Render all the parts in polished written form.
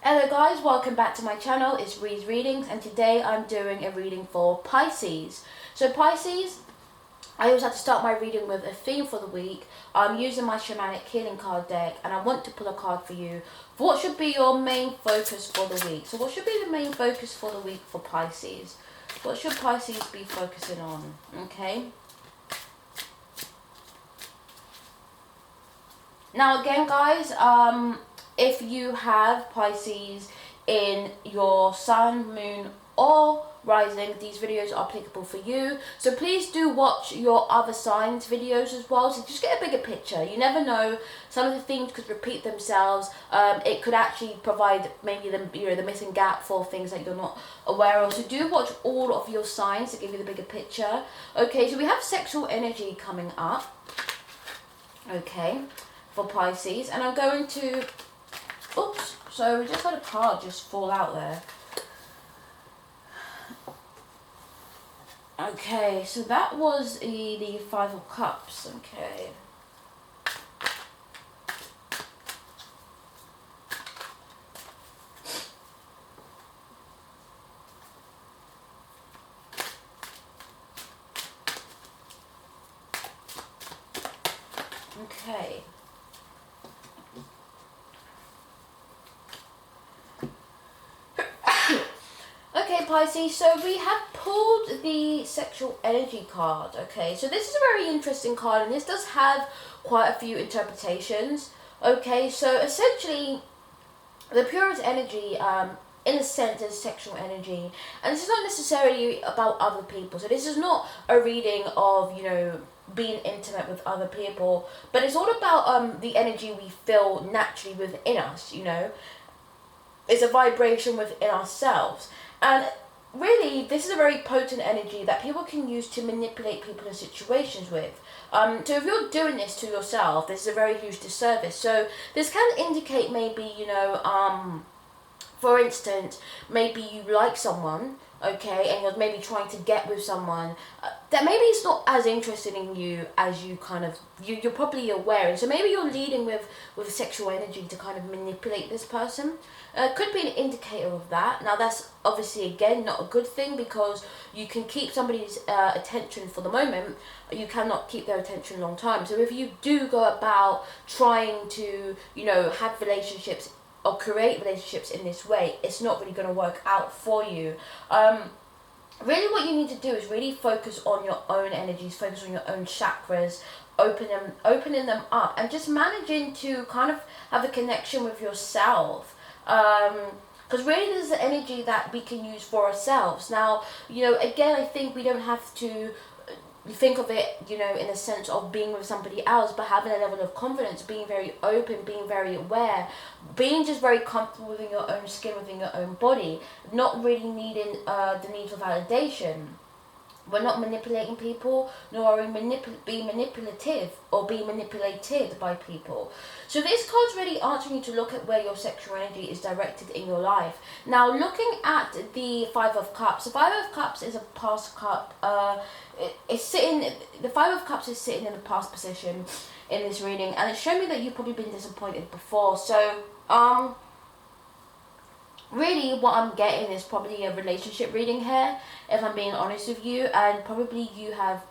Hello guys, welcome back to my channel. It's Ree's Readings, and today I'm doing a reading for Pisces. So Pisces, I always have to start my reading with a theme for the week. I'm using my shamanic healing card deck, and I want to pull a card for you for what should be your main focus for the week. So what should be the main focus for the week for Pisces? What should Pisces be focusing on? Okay. Now again guys, if you have Pisces in your sun, moon or rising, these videos are applicable for you. So please do watch your other signs videos as well, so just get a bigger picture. You never know, some of the themes could repeat themselves. It could actually provide maybe the missing gap for things that you're not aware of. So do watch all of your signs to give you the bigger picture. Okay, so we have sexual energy coming up. Okay, for Pisces, and I'm going to, oops, so we just had a card just fall out there. Okay, so that was the Five of Cups. Okay. Okay. Okay, Pisces, so we have pulled the sexual energy card. Okay, so this is a very interesting card, and this does have quite a few interpretations. Okay, so essentially the purest energy, in a sense, is sexual energy, and this is not necessarily about other people. So this is not a reading of, being intimate with other people, but it's all about the energy we feel naturally within us. It's a vibration within ourselves, and really this is a very potent energy that people can use to manipulate people in situations with. So if you're doing this to yourself, this is a very huge disservice. So this can indicate maybe, for instance, maybe you like someone, okay, and you're maybe trying to get with someone that maybe is not as interested in you as you're probably aware, and so maybe you're leading with sexual energy to kind of manipulate this person. Could be an indicator of that. Now that's obviously again not a good thing, because you can keep somebody's attention for the moment, you cannot keep their attention long time. So if you do go about trying to have relationships or create relationships in this way, it's not really going to work out for you. Really what you need to do is really focus on your own energies, focus on your own chakras, opening them up, and just managing to kind of have a connection with yourself. Because really there's the energy that we can use for ourselves. Now, again, I think we don't have to think of it, in a sense of being with somebody else, but having a level of confidence, being very open, being very aware, being just very comfortable within your own skin, within your own body, not really needing the need for validation. We're not manipulating people, nor are we being manipulative or being manipulated by people. So this card's really answering you to look at where your sexual energy is directed in your life. Now, looking at the Five of Cups, the Five of Cups is a past cup. The Five of Cups is sitting in a past position in this reading, and it's showing me that you've probably been disappointed before. So, really what I'm getting is probably a relationship reading here, if I'm being honest with you, and probably you have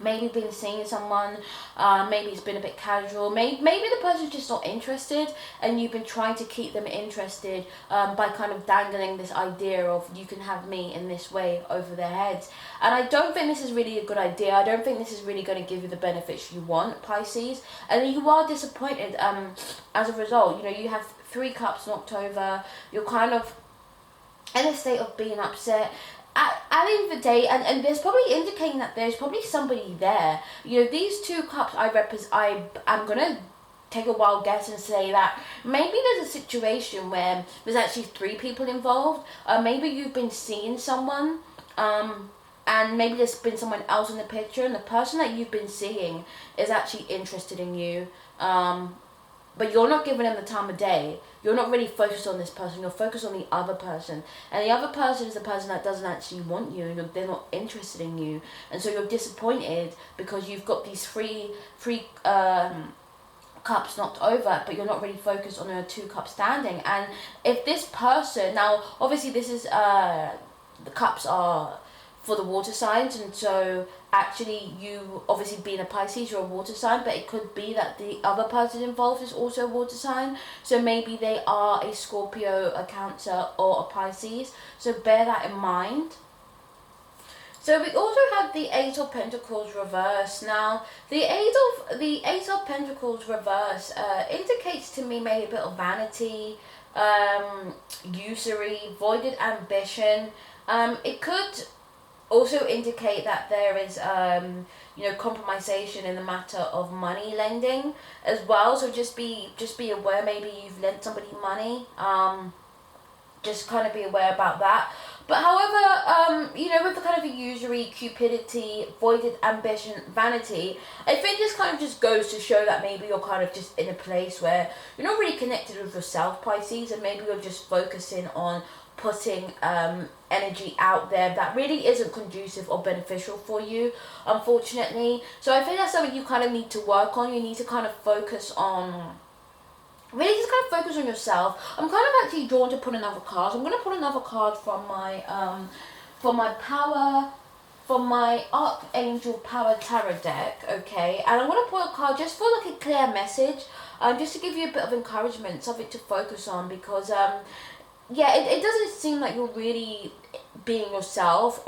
maybe been seeing someone, maybe it's been a bit casual, maybe the person's just not interested, and you've been trying to keep them interested by kind of dangling this idea of you can have me in this way over their heads. And I don't think this is really a good idea. I don't think this is really going to give you the benefits you want, Pisces, and you are disappointed as a result. You have Three Cups knocked over, you're kind of in a state of being upset. At the end of the day, and there's probably indicating that there's probably somebody there. These two cups I'm gonna take a wild guess and say that maybe there's a situation where there's actually three people involved. Maybe you've been seeing someone, and maybe there's been someone else in the picture, and the person that you've been seeing is actually interested in you. But you're not giving them the time of day. You're not really focused on this person. You're focused on the other person. And the other person is the person that doesn't actually want you. And they're not interested in you. And so you're disappointed because you've got these three cups knocked over, but you're not really focused on a 2 cup standing. And if this person, now obviously this is the cups are for the water signs, and so actually you obviously being a Pisces, you're a water sign, but it could be that the other person involved is also a water sign, so maybe they are a Scorpio, a Cancer, or a Pisces, so bear that in mind. So we also have the Eight of Pentacles reverse. Now, the Eight of Pentacles reverse indicates to me maybe a bit of vanity, usury, voided ambition. It could also indicate that there is, compromisation in the matter of money lending as well. So just be aware. Maybe you've lent somebody money. Just kind of be aware about that. But however, with the kind of usury, cupidity, voided ambition, vanity, I think this kind of just goes to show that maybe you're kind of just in a place where you're not really connected with yourself, Pisces, and maybe you're just focusing on putting energy out there that really isn't conducive or beneficial for you, unfortunately. So I think that's something you kind of need to work on. You need to kind of focus on, really just kind of focus on yourself. I'm kind of actually drawn to put another card. So I'm going to put another card from my Archangel Power Tarot deck, okay? And I'm going to put a card just for like a clear message, just to give you a bit of encouragement, something to focus on, because it doesn't seem like you're really being yourself,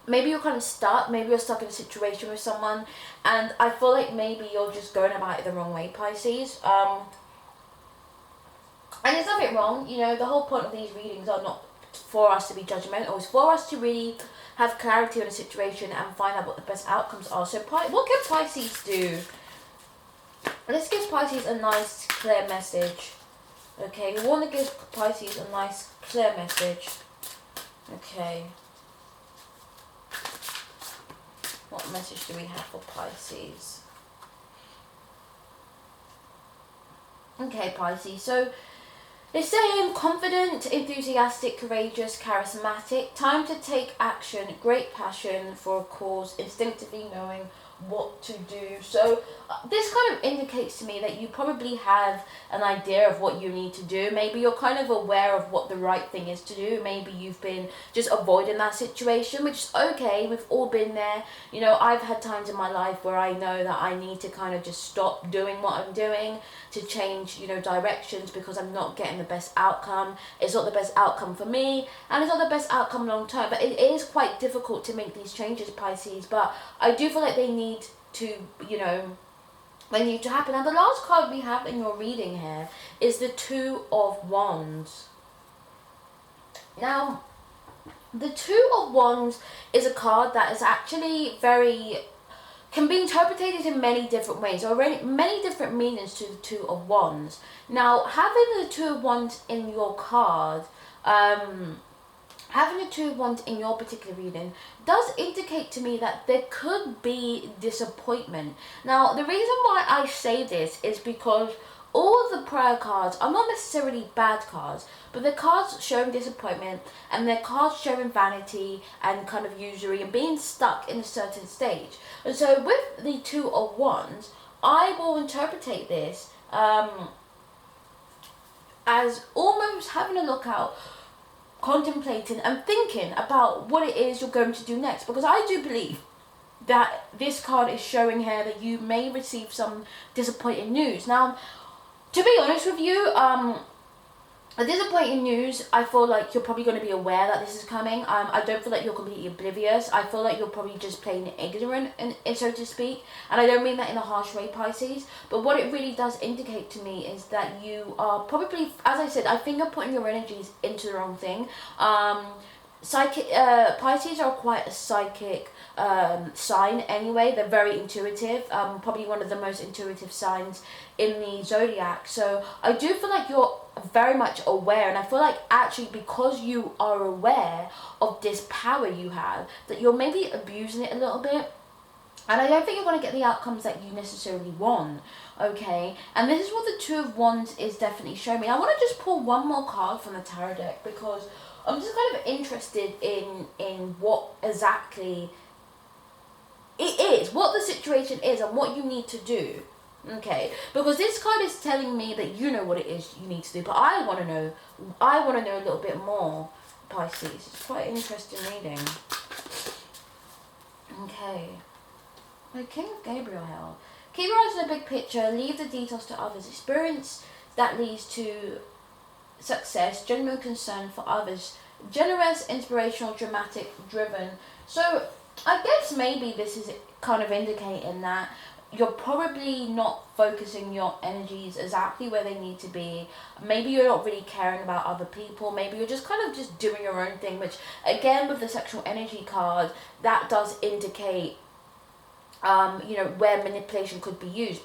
maybe you're kind of stuck, maybe you're stuck in a situation with someone, and I feel like maybe you're just going about it the wrong way, Pisces. And there's nothing wrong, the whole point of these readings are not for us to be judgmental, it's for us to really have clarity on a situation and find out what the best outcomes are. So what can Pisces do? Let's give Pisces a nice clear message. Okay, we want to give Pisces a nice clear message. Okay. What message do we have for Pisces? Okay, Pisces. So it's saying confident, enthusiastic, courageous, charismatic. Time to take action. Great passion for a cause. Instinctively knowing what to do. So this kind of indicates to me that you probably have an idea of what you need to do. Maybe you're kind of aware of what the right thing is to do. Maybe you've been just avoiding that situation, which is okay. We've all been there. I've had times in my life where I know that I need to kind of just stop doing what I'm doing to change, directions, because I'm not getting the best outcome. It's not the best outcome for me, and it's not the best outcome long term. But it is quite difficult to make these changes, Pisces. But I do feel like they need to, they need to happen. And the last card we have in your reading here is the Two of Wands. Now, the Two of Wands is a card that is actually can be interpreted in many different ways, or many different meanings to the Two of Wands. Now, having the Two of Wands in your card, having the Two of Wands in your particular reading does indicate to me that there could be disappointment. Now, the reason why I say this is because all of the prayer cards are not necessarily bad cards, but they're cards showing disappointment, and they're cards showing vanity and kind of usury and being stuck in a certain stage. And so with the Two of Wands, I will interpretate this as almost having a look out, contemplating and thinking about what it is you're going to do next, because I do believe that this card is showing here that you may receive some disappointing news. Now, to be honest with you, a disappointing news, I feel like you're probably going to be aware that this is coming. I don't feel like you're completely oblivious. I feel like you're probably just plain ignorant, so to speak. And I don't mean that in a harsh way, Pisces. But what it really does indicate to me is that you are probably, as I said, I think you're putting your energies into the wrong thing. Pisces are quite a psychic sign anyway. They're very intuitive, probably one of the most intuitive signs in the zodiac. So I do feel like you're very much aware, and I feel like actually because you are aware of this power you have, that you're maybe abusing it a little bit. And I don't think you're going to get the outcomes that you necessarily want, okay? And this is what the Two of Wands is definitely showing me. I want to just pull one more card from the tarot deck, because I'm just kind of interested in what exactly it is, what the situation is, and what you need to do, Okay, because this card is telling me that you know what it is you need to do, but I want to know. I want to know a little bit more, Pisces. It's quite an interesting reading. Okay. The King of Gabriel held. Keep your eyes on the big picture. Leave the details to others. Experience that leads to success. Genuine concern for others. Generous, inspirational, dramatic, driven. So I guess maybe this is kind of indicating that you're probably not focusing your energies exactly where they need to be. Maybe you're not really caring about other people. Maybe you're just kind of just doing your own thing, which again with the sexual energy card, that does indicate where manipulation could be used,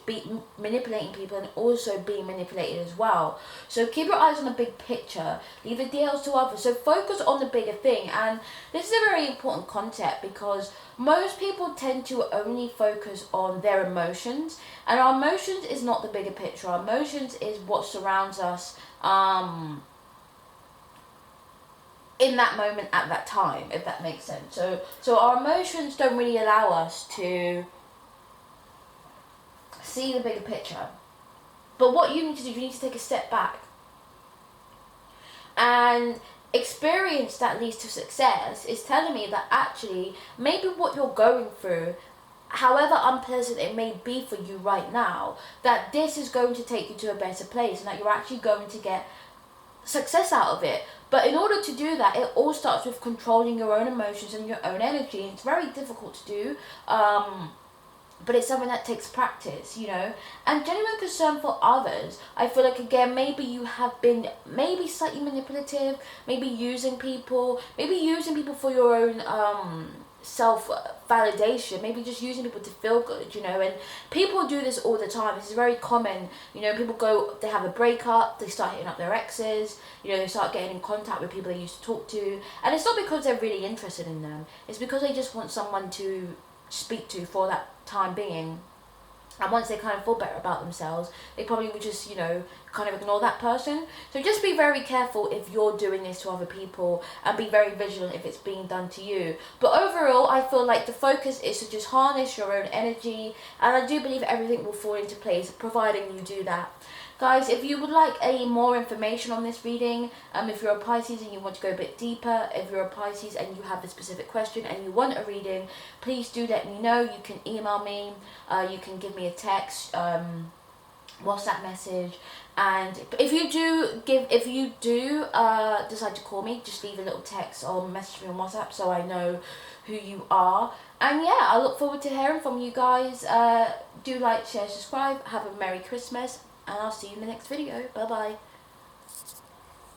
manipulating people and also being manipulated as well. So keep your eyes on the big picture, leave the details to others. So focus on the bigger thing. And this is a very important concept because most people tend to only focus on their emotions, and our emotions is not the bigger picture. Our emotions is what surrounds us in that moment at that time, if that makes sense. So our emotions don't really allow us to see the bigger picture. But what you need to do, you need to take a step back and experience that leads to success is telling me that actually maybe what you're going through, however unpleasant it may be for you right now, that this is going to take you to a better place and that you're actually going to get success out of it. But in order to do that, it all starts with controlling your own emotions and your own energy. And it's very difficult to do, but it's something that takes practice, And genuine concern for others, I feel like again, maybe you have been maybe slightly manipulative, maybe using people for your own self-validation, maybe just using people to feel good, and people do this all the time. This is very common, people they have a breakup, they start hitting up their exes, they start getting in contact with people they used to talk to, and it's not because they're really interested in them, it's because they just want someone to speak to for that time being. And once they kind of feel better about themselves, they probably would just, kind of ignore that person. So just be very careful if you're doing this to other people, and be very vigilant if it's being done to you. But overall, I feel like the focus is to just harness your own energy, and I do believe everything will fall into place, providing you do that. Guys, if you would like more information on this reading, if you're a Pisces and you want to go a bit deeper, if you're a Pisces and you have a specific question and you want a reading, please do let me know. You can email me, you can give me a text, WhatsApp message, and if you do decide to call me, just leave a little text or message me on WhatsApp so I know who you are. And yeah, I look forward to hearing from you guys. Do like, share, subscribe. Have a Merry Christmas, and I'll see you in the next video. Bye bye.